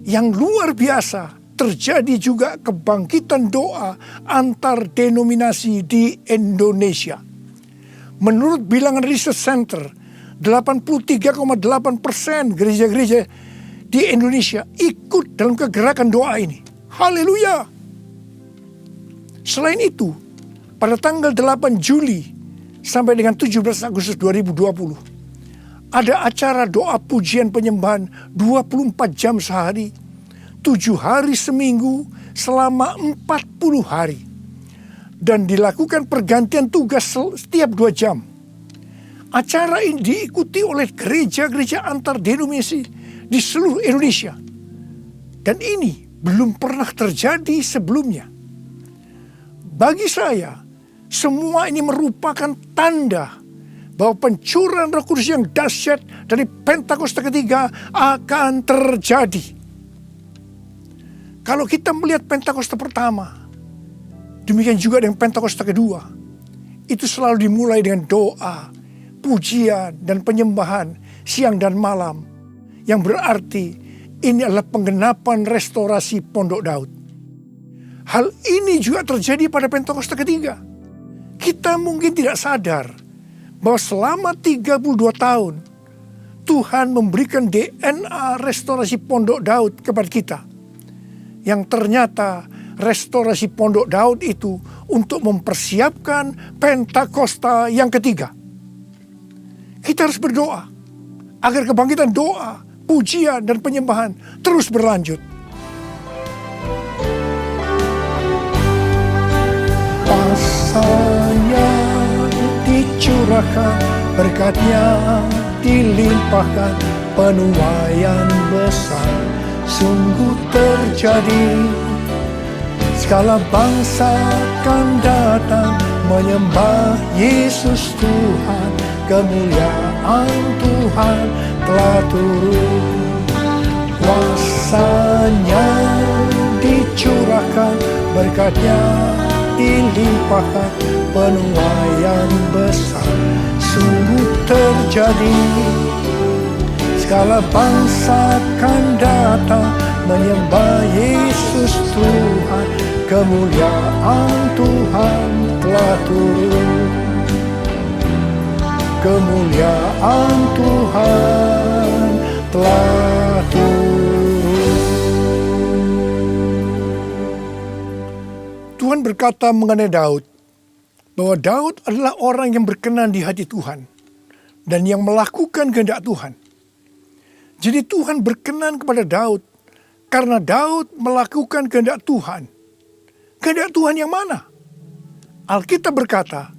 [SPEAKER 8] yang luar biasa, terjadi juga kebangkitan doa antar denominasi di Indonesia. Menurut bilangan Research Center, 83,8% gereja-gereja di Indonesia ikut dalam kegerakan doa ini. Haleluya! Selain itu, pada tanggal 8 Juli sampai dengan 17 Agustus 2020, ada acara doa pujian penyembahan 24 jam sehari, 7 hari seminggu, selama 40 hari. Dan dilakukan pergantian tugas setiap 2 jam. Acara ini diikuti oleh gereja-gereja antar denominasi di seluruh Indonesia. Dan ini belum pernah terjadi sebelumnya. Bagi saya, semua ini merupakan tanda bahwa pencurahan Roh Kudus yang dahsyat dari Pentakosta ketiga akan terjadi. Kalau kita melihat Pentakosta pertama, demikian juga dengan Pentakosta kedua, itu selalu dimulai dengan doa, pujian, dan penyembahan siang dan malam, yang berarti ini adalah penggenapan restorasi Pondok Daud. Hal ini juga terjadi pada Pentakosta ketiga. Kita mungkin tidak sadar bahwa selama 32 tahun Tuhan memberikan DNA restorasi Pondok Daud kepada kita, yang ternyata restorasi Pondok Daud itu untuk mempersiapkan Pentakosta yang ketiga. Kita harus berdoa agar kebangkitan doa, pujian, dan penyembahan terus berlanjut. Pasanya dicurahkan, berkatnya dilimpahkan, penuaian besar sungguh terjadi. Segala bangsa akan datang menyembah Yesus Tuhan, kemuliaan Tuhan telah turun. Kuasanya dicurahkan, berkatnya dilimpahkan, penuaian besar sungguh terjadi. Segala bangsa akan datang menyembah Yesus Tuhan, kemuliaan Tuhan telah turun. Kemuliaan Tuhan telah turun. Tuhan berkata mengenai Daud, bahwa Daud adalah orang yang berkenan di hati Tuhan dan yang melakukan kehendak Tuhan. Jadi Tuhan berkenan kepada Daud karena Daud melakukan kehendak Tuhan. Kehendak Tuhan yang mana? Alkitab berkata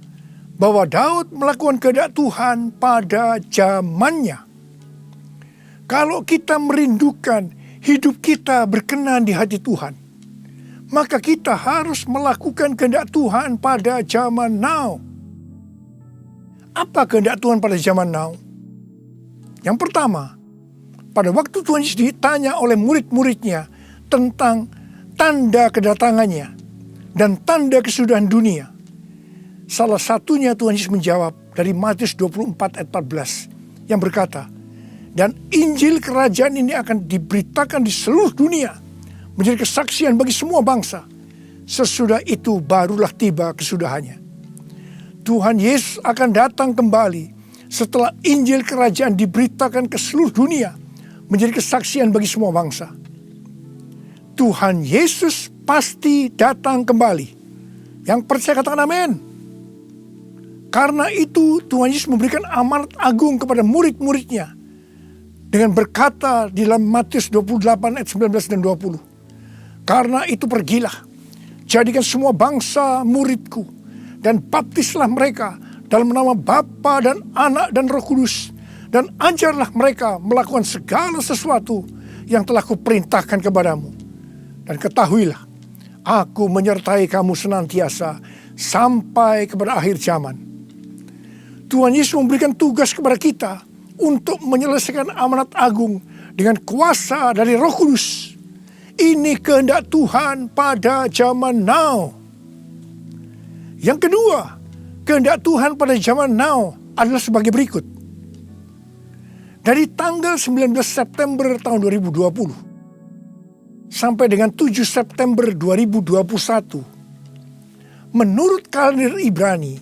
[SPEAKER 8] bahwa Daud melakukan kehendak Tuhan pada zamannya. Kalau kita merindukan hidup kita berkenan di hati Tuhan, maka kita harus melakukan kehendak Tuhan pada zaman now. Apa kehendak Tuhan pada zaman now? Yang pertama, pada waktu Tuhan Yesus ditanya oleh murid-muridnya tentang tanda kedatangannya dan tanda kesudahan dunia, salah satunya Tuhan Yesus menjawab dari Matius 24 ayat 14 yang berkata, dan Injil kerajaan ini akan diberitakan di seluruh dunia menjadi kesaksian bagi semua bangsa. Sesudah itu barulah tiba kesudahannya. Tuhan Yesus akan datang kembali setelah Injil kerajaan diberitakan ke seluruh dunia menjadi kesaksian bagi semua bangsa. Tuhan Yesus pasti datang kembali. Yang percaya katakan amin. Karena itu Tuhan Yesus memberikan amanat agung kepada murid-muridnya dengan berkata di dalam Matius 28 ayat 19 dan 20. Karena itu pergilah, jadikan semua bangsa muridku dan baptislah mereka dalam nama Bapa dan Anak dan Roh Kudus, dan ajarlah mereka melakukan segala sesuatu yang telah kuperintahkan kepadamu. Dan ketahuilah, aku menyertai kamu senantiasa sampai kepada akhir zaman. Tuhan Yesus memberikan tugas kepada kita untuk menyelesaikan amanat agung dengan kuasa dari Roh Kudus. Ini kehendak Tuhan pada zaman now. Yang kedua, kehendak Tuhan pada zaman now adalah sebagai berikut. Dari tanggal 19 September tahun 2020 sampai dengan 7 September 2021, menurut kalender Ibrani,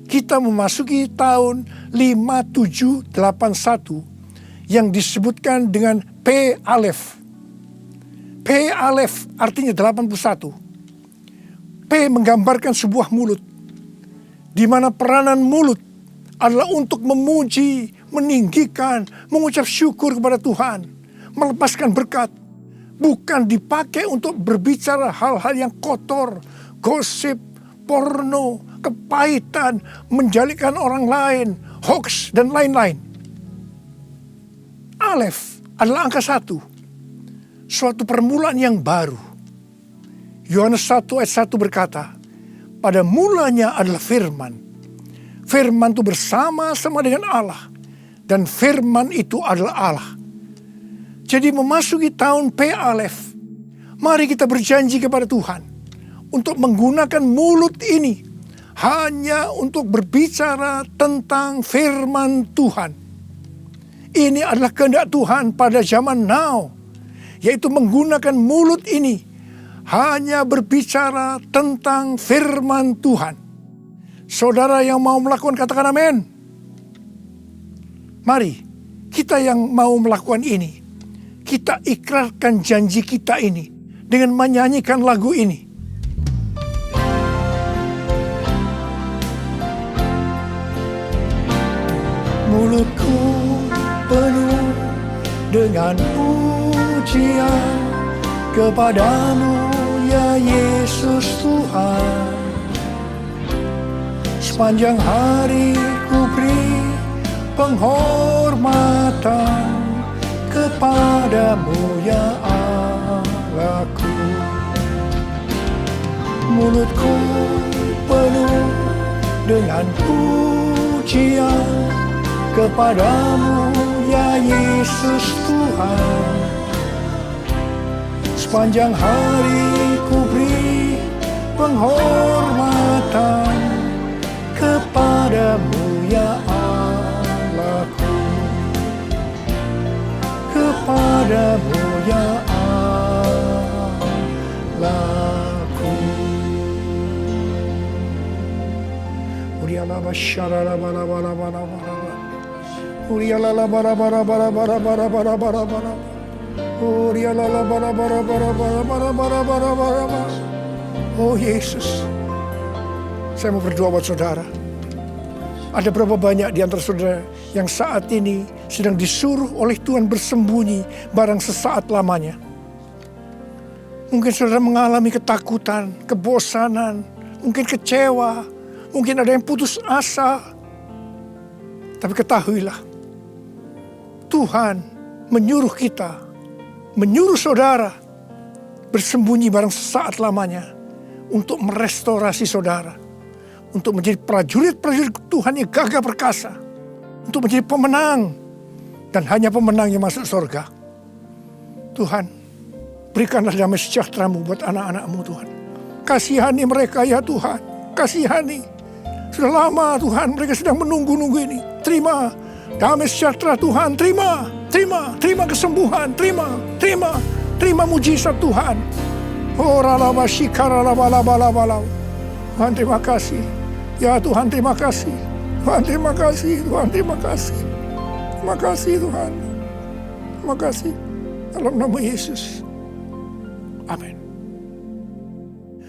[SPEAKER 8] kita memasuki tahun 5781 yang disebutkan dengan P Alef. P Alef artinya 81. P menggambarkan sebuah mulut, di mana peranan mulut adalah untuk memuji, meninggikan, mengucap syukur kepada Tuhan, melepaskan berkat, bukan dipakai untuk berbicara hal-hal yang kotor, gosip, porno, kepahitan, menjalikan orang lain, hoax, dan lain-lain. Alef adalah angka 1, suatu permulaan yang baru. Yohanes 1 ayat 1 berkata, pada mulanya adalah firman. Firman itu bersama-sama dengan Allah, dan firman itu adalah Allah. Jadi memasuki tahun P Alef, mari kita berjanji kepada Tuhan untuk menggunakan mulut ini hanya untuk berbicara tentang firman Tuhan. Ini adalah kehendak Tuhan pada zaman now, yaitu menggunakan mulut ini hanya berbicara tentang firman Tuhan. Saudara yang mau melakukan katakan amin. Mari kita yang mau melakukan ini, kita ikrarkan janji kita ini dengan menyanyikan lagu ini. dengan pujian kepadamu ya Yesus Tuhan. Sepanjang hari ku beri penghormatan kepadamu ya Allahku. Mulutku penuh dengan pujian kepadamu ya Yesus Tuhan. Sepanjang hari ku beri penghormatan kepadamu ya Allahku. Kepadamu ya Allahku. Uriala basyara bala bala bala bala. Uriala bara bara bara bara bara bara bara bara. Uriala bara bara bara bara bara bara bara bara. Oh Yesus, saya mau berdoa buat saudara. Ada berapa banyak di antara saudara yang saat ini sedang disuruh oleh Tuhan bersembunyi barang sesaat lamanya. Mungkin saudara mengalami ketakutan, kebosanan, mungkin kecewa, mungkin ada yang putus asa. Tapi ketahuilah, Tuhan menyuruh kita, menyuruh saudara bersembunyi barang sesaat lamanya untuk merestorasi saudara. Untuk menjadi prajurit-prajurit Tuhan yang gagah perkasa. Untuk menjadi pemenang. Dan hanya pemenang yang masuk surga. Tuhan, berikanlah damai sejahtera-Mu buat anak-anak-Mu Tuhan. Kasihani mereka ya Tuhan. Kasihani. Sudah lama Tuhan mereka sedang menunggu-nunggu ini. Terima damai sejahtera Tuhan. Terima kesembuhan. Terima mujizat Tuhan. Oh ralaba shikara bala bala bala. Tuhan terima kasih. Ya Tuhan terima kasih. Tuhan terima kasih. Tuhan terima kasih. Terima kasih Tuhan. Terima kasih. Dalam nama Yesus. Amin.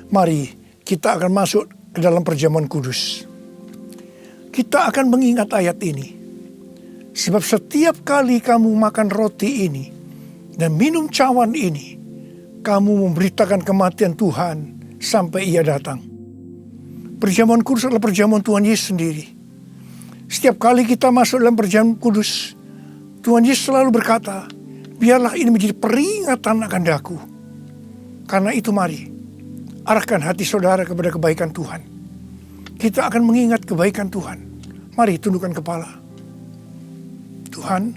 [SPEAKER 8] Mari kita akan masuk ke dalam perjamuan kudus. Kita akan mengingat ayat ini. Sebab setiap kali kamu makan roti ini dan minum cawan ini, kamu memberitakan kematian Tuhan sampai Ia datang. Perjamuan kudus adalah perjamuan Tuhan Yesus sendiri. Setiap kali kita masuk dalam perjamuan kudus, Tuhan Yesus selalu berkata, biarlah ini menjadi peringatan akan daku. Karena itu mari, arahkan hati saudara kepada kebaikan Tuhan. Kita akan mengingat kebaikan Tuhan. Mari tundukkan kepala. Tuhan,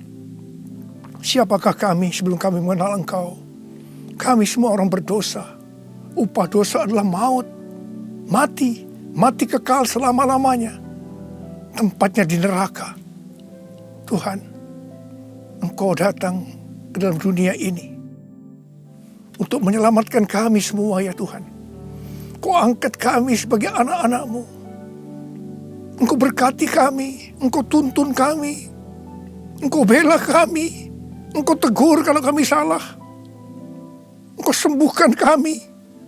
[SPEAKER 8] siapakah kami sebelum kami mengenal Engkau? Kami semua orang berdosa. Upah dosa adalah maut, mati kekal selama-lamanya. Tempatnya di neraka. Tuhan, Engkau datang ke dalam dunia ini untuk menyelamatkan kami semua ya Tuhan. Engkau angkat kami sebagai anak-anak-Mu. Engkau berkati kami, Engkau tuntun kami, Engkau bela kami, Engkau tegur kalau kami salah. Engkau sembuhkan kami,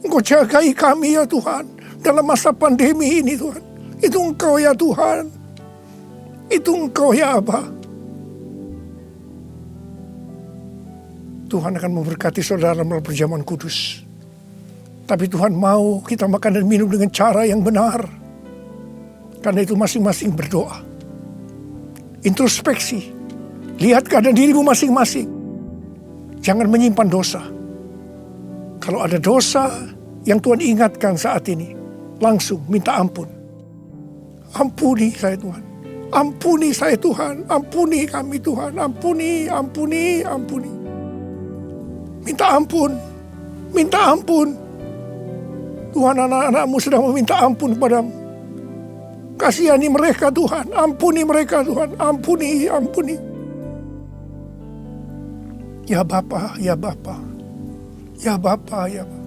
[SPEAKER 8] Engkau jagai kami ya Tuhan. Dalam masa pandemi ini Tuhan. Itu Engkau ya Tuhan. Itu Engkau ya Aba. Tuhan akan memberkati saudara melalui perjamuan kudus. Tapi Tuhan mau kita makan dan minum dengan cara yang benar. Karena itu masing-masing berdoa. Introspeksi. Lihat keadaan dirimu masing-masing. Jangan menyimpan dosa. Kalau ada dosa yang Tuhan ingatkan saat ini, langsung minta ampun. Ampuni saya Tuhan. Ampuni saya Tuhan. Ampuni kami Tuhan. Ampuni. Minta ampun. Minta ampun. Tuhan, anak-anak-Mu sedang meminta ampun kepadamu. Kasihani mereka Tuhan. Ampuni mereka Tuhan. Ampuni. Ya Bapa, ya Bapa. Ya Bapa, ya Bapa.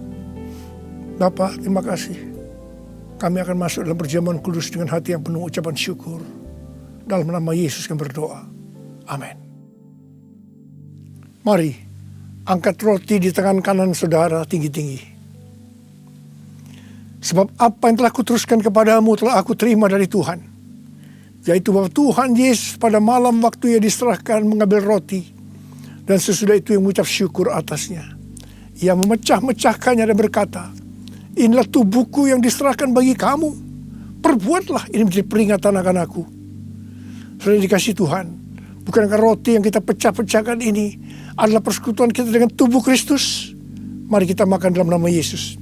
[SPEAKER 8] Bapa, terima kasih. Kami akan masuk dalam perjamuan kudus dengan hati yang penuh ucapan syukur. Dalam nama Yesus kami berdoa. Amin. Mari, angkat roti di tangan kanan saudara tinggi-tinggi. Sebab apa yang telah kuteruskan kepadamu telah aku terima dari Tuhan. Yaitu bahwa Tuhan Yesus pada malam waktu Ia diserahkan mengambil roti. Dan sesudah itu yang mengucap syukur atasnya. Ia memecah-mecahkannya dan berkata, inilah tubuhku yang diserahkan bagi kamu. Perbuatlah ini menjadi peringatan akan aku. Sudah dikasih Tuhan. Bukankah roti yang kita pecah-pecahkan ini adalah persekutuan kita dengan tubuh Kristus? Mari kita makan dalam nama Yesus.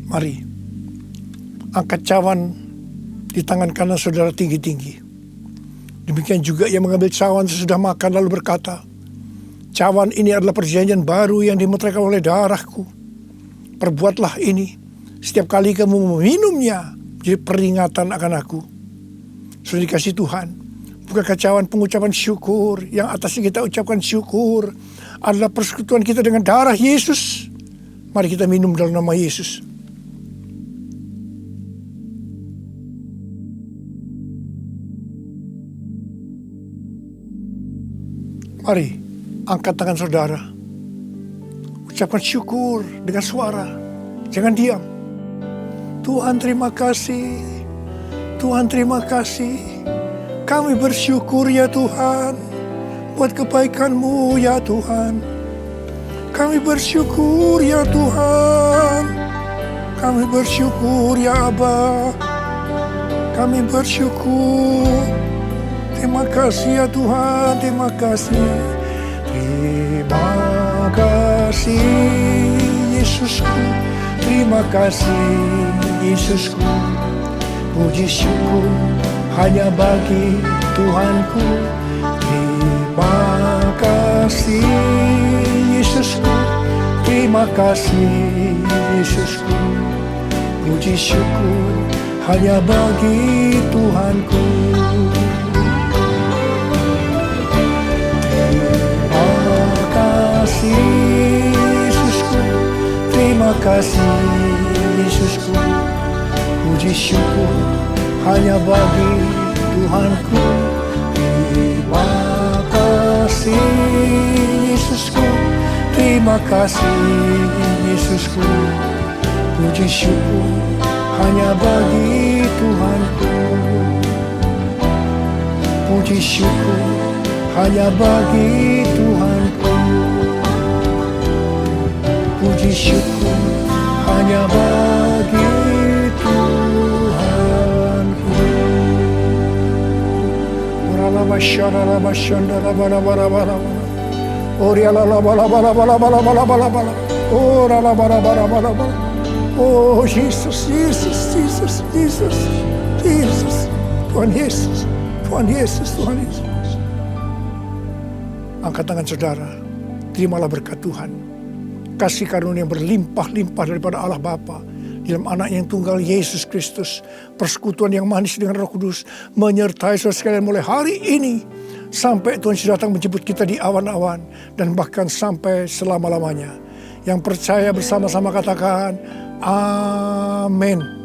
[SPEAKER 8] Mari, angkat cawan di tangan kanan saudara tinggi-tinggi. Demikian juga ia mengambil cawan sesudah makan lalu berkata, cawan ini adalah perjanjian baru yang dimeteraikan oleh darahku. Perbuatlah ini setiap kali kamu meminumnya, jadi peringatan akan aku. Sudah dikasih Tuhan. Bukankah cawan pengucapan syukur yang atasnya kita ucapkan syukur adalah persekutuan kita dengan darah Yesus? Mari kita minum dalam nama Yesus. Mari, angkat tangan saudara. Ucapkan syukur dengan suara. Jangan diam. Tuhan terima kasih. Tuhan terima kasih. Kami bersyukur ya Tuhan. Buat kebaikan-Mu ya Tuhan. Kami bersyukur ya Tuhan. Kami bersyukur ya Aba. Kami bersyukur. Terima kasih ya Tuhan, terima kasih. Terima kasih Yesusku. Terima kasih Yesusku. Puji syukur hanya bagi Tuhanku. Terima kasih Yesusku. Terima kasih Yesusku. Puji syukur hanya bagi Tuhanku. Yesusku, terima kasih Yesusku. Puji syukur hanya bagi Tuhanku. Terima kasih Yesusku. Terima kasih Yesusku. Puji syukur hanya bagi Tuhanku. Puji syukur hanya bagi Tuhanku. Puji syukur hanya bagi Tuhanku. Oh Yesus, Yesus, Yesus, Yesus, Yesus, Tuhan Yesus, Tuhan Yesus, Tuhan Yesus. Angkat tangan saudara, terimalah berkat Tuhan. Kasih karunia yang berlimpah-limpah daripada Allah Bapa dalam anaknya yang tunggal Yesus Kristus. Persekutuan yang manis dengan Roh Kudus menyertai saudara sekalian mulai hari ini sampai Tuhan sudah datang menjemput kita di awan-awan dan bahkan sampai selama-lamanya. Yang percaya bersama-sama katakan amin.